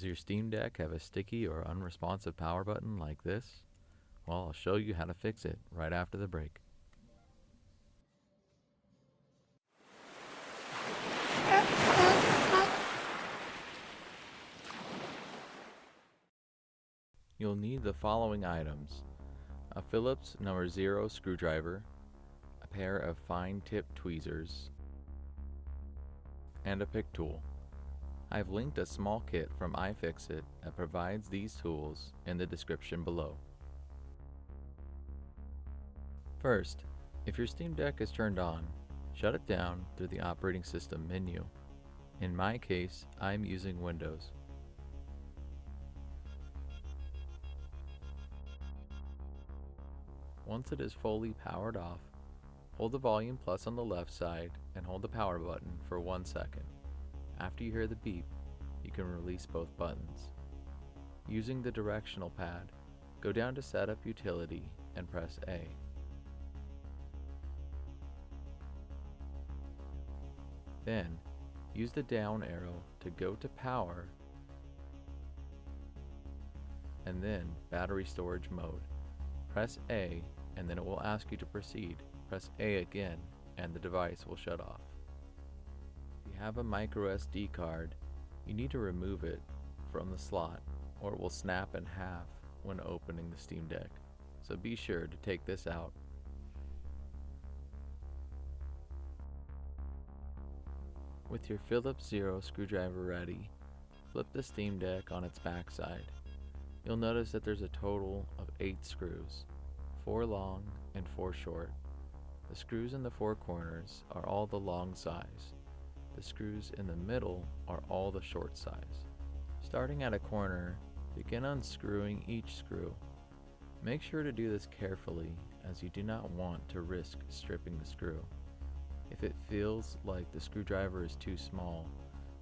Does your Steam Deck have a sticky or unresponsive power button like this? Well, I'll show you how to fix it right after the break. You'll need the following items: a Phillips number 0 screwdriver, a pair of fine-tip tweezers, and a pick tool. I've linked a small kit from iFixit that provides these tools in the description below. First, if your Steam Deck is turned on, shut it down through the operating system menu. In my case, I'm using Windows. Once it is fully powered off, hold the volume plus on the left side and hold the power button for 1 second. After you hear the beep, you can release both buttons. Using the directional pad, go down to Setup Utility and press A. Then, use the down arrow to go to Power and then Battery Storage Mode. Press A and then it will ask you to proceed. Press A again and the device will shut off. If you have a micro SD card, you need to remove it from the slot or it will snap in half when opening the Steam Deck. So be sure to take this out. With your Phillips 0 screwdriver ready, flip the Steam Deck on its backside. You'll notice that there's a total of 8 screws, 4 long and 4 short. The screws in the 4 corners are all the long size. The screws in the middle are all the short size. Starting at a corner, begin unscrewing each screw. Make sure to do this carefully as you do not want to risk stripping the screw. If it feels like the screwdriver is too small,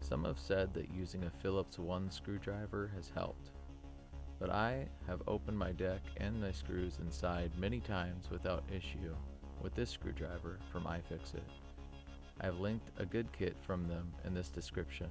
some have said that using a Phillips 1 screwdriver has helped. But I have opened my deck and my screws inside many times without issue with this screwdriver from iFixit. I have linked a good kit from them in this description.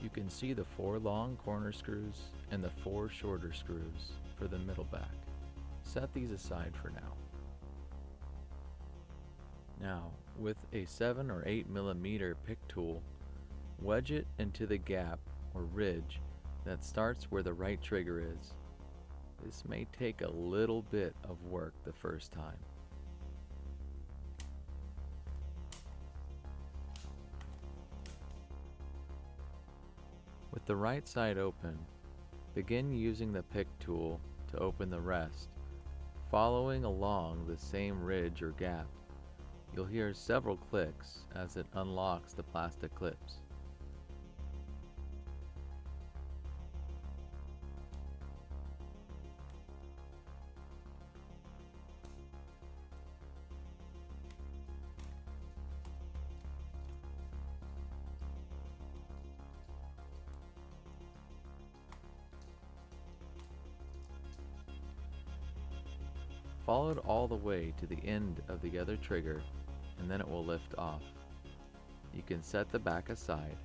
You can see the 4 long corner screws and the 4 shorter screws for the middle back. Set these aside for now. Now, with a 7 or 8 millimeter pick tool, wedge it into the gap or ridge that starts where the right trigger is. This may take a little bit of work the first time. With the right side open, begin using the pick tool to open the rest, following along the same ridge or gap. You'll hear several clicks as it unlocks the plastic clips. Follow it all the way to the end of the other trigger and then it will lift off. You can set the back aside.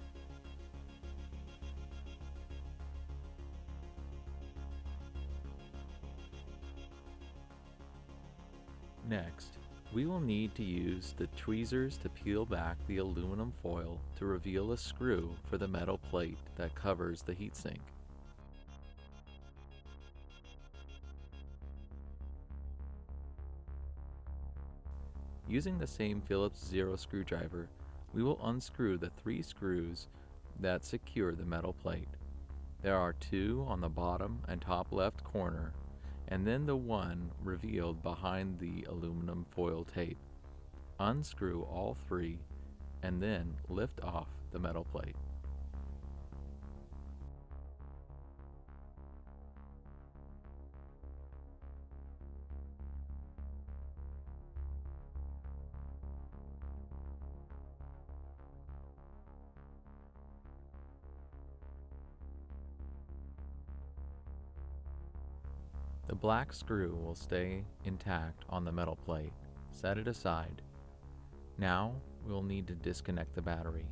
Next, we will need to use the tweezers to peel back the aluminum foil to reveal a screw for the metal plate that covers the heatsink. Using the same Phillips zero screwdriver, we will unscrew the 3 screws that secure the metal plate. There are 2 on the bottom and top left corner, and then the one revealed behind the aluminum foil tape. Unscrew all 3 and then lift off the metal plate. The black screw will stay intact on the metal plate. Set it aside. Now we will need to disconnect the battery.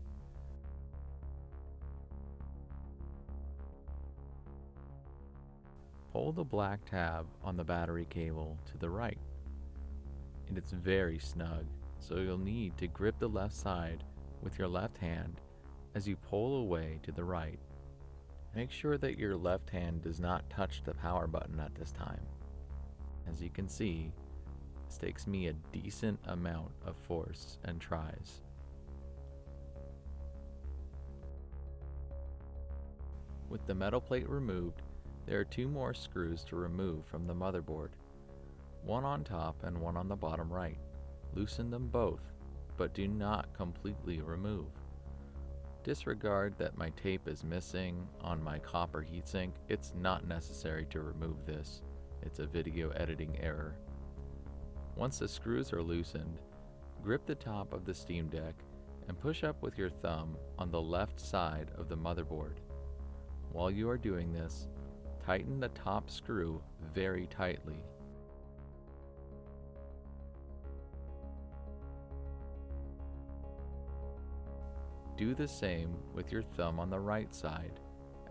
Pull the black tab on the battery cable to the right. And it's very snug, so you'll need to grip the left side with your left hand as you pull away to the right. Make sure that your left hand does not touch the power button at this time. As you can see, this takes me a decent amount of force and tries. With the metal plate removed, there are 2 more screws to remove from the motherboard, one on top and one on the bottom right. Loosen them both, but do not completely remove. Disregard that my tape is missing on my copper heatsink. It's not necessary to remove this. It's a video editing error. Once the screws are loosened, grip the top of the Steam Deck and push up with your thumb on the left side of the motherboard. While you are doing this, tighten the top screw very tightly. Do the same with your thumb on the right side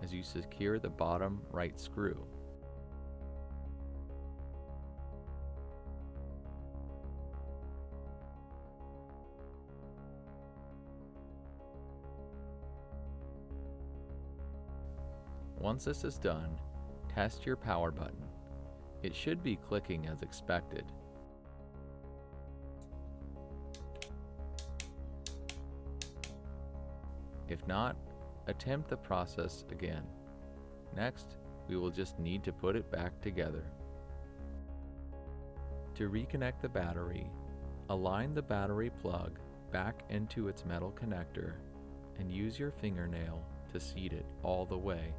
as you secure the bottom right screw. Once this is done, test your power button. It should be clicking as expected. If not, attempt the process again. Next, we will just need to put it back together. To reconnect the battery, align the battery plug back into its metal connector and use your fingernail to seat it all the way.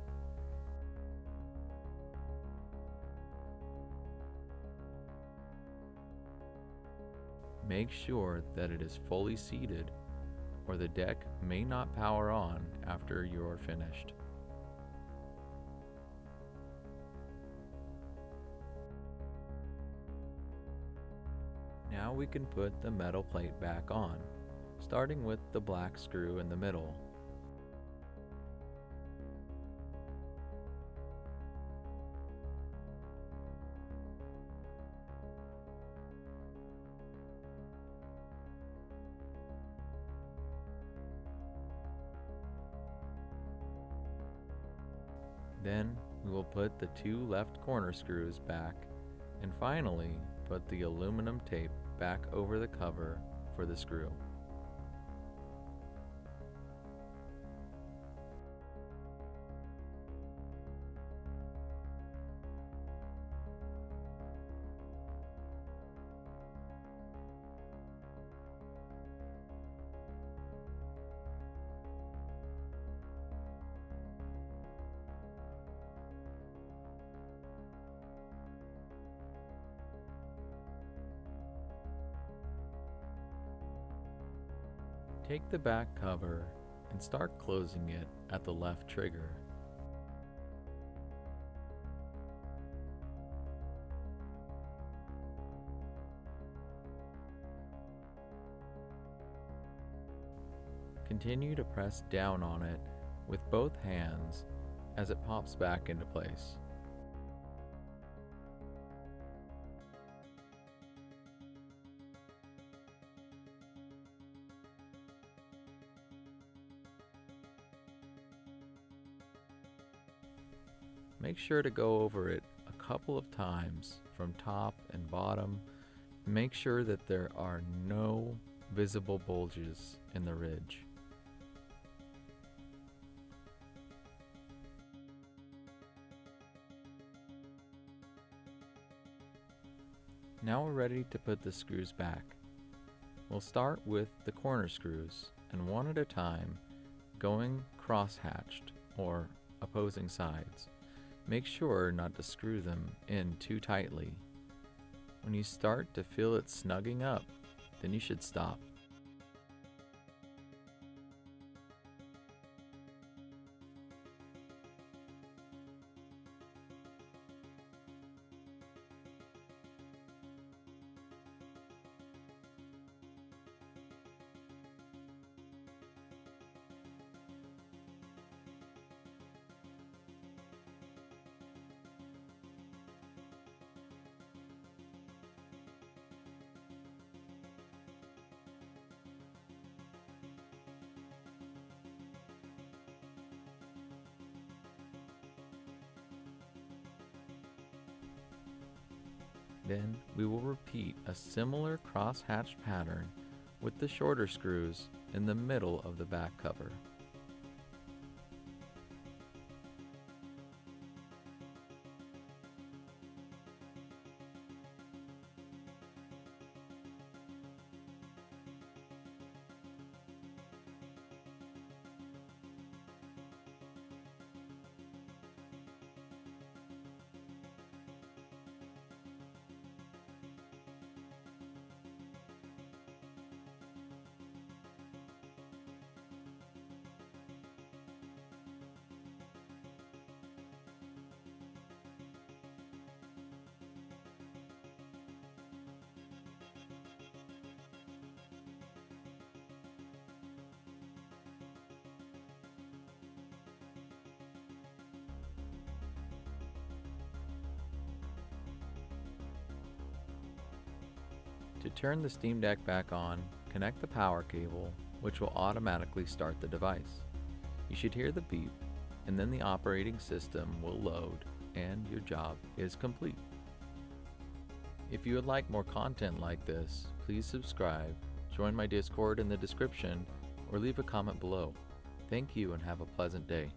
Make sure that it is fully seated, or the deck may not power on after you are finished. Now we can put the metal plate back on, starting with the black screw in the middle. Then we will put the 2 left corner screws back, and finally put the aluminum tape back over the cover for the screw. Take the back cover and start closing it at the left trigger. Continue to press down on it with both hands as it pops back into place. Make sure to go over it a couple of times from top and bottom Make sure that there are no visible bulges in the ridge. Now we're ready to put the screws back. We'll start with the corner screws, and one at a time, going cross-hatched or opposing sides. Make sure not to screw them in too tightly. When you start to feel it snugging up, then you should stop. Then we will repeat a similar cross-hatched pattern with the shorter screws in the middle of the back cover. To turn the Steam Deck back on, connect the power cable, which will automatically start the device. You should hear the beep, and then the operating system will load, and your job is complete. If you would like more content like this, please subscribe, join my Discord in the description, or leave a comment below. Thank you and have a pleasant day.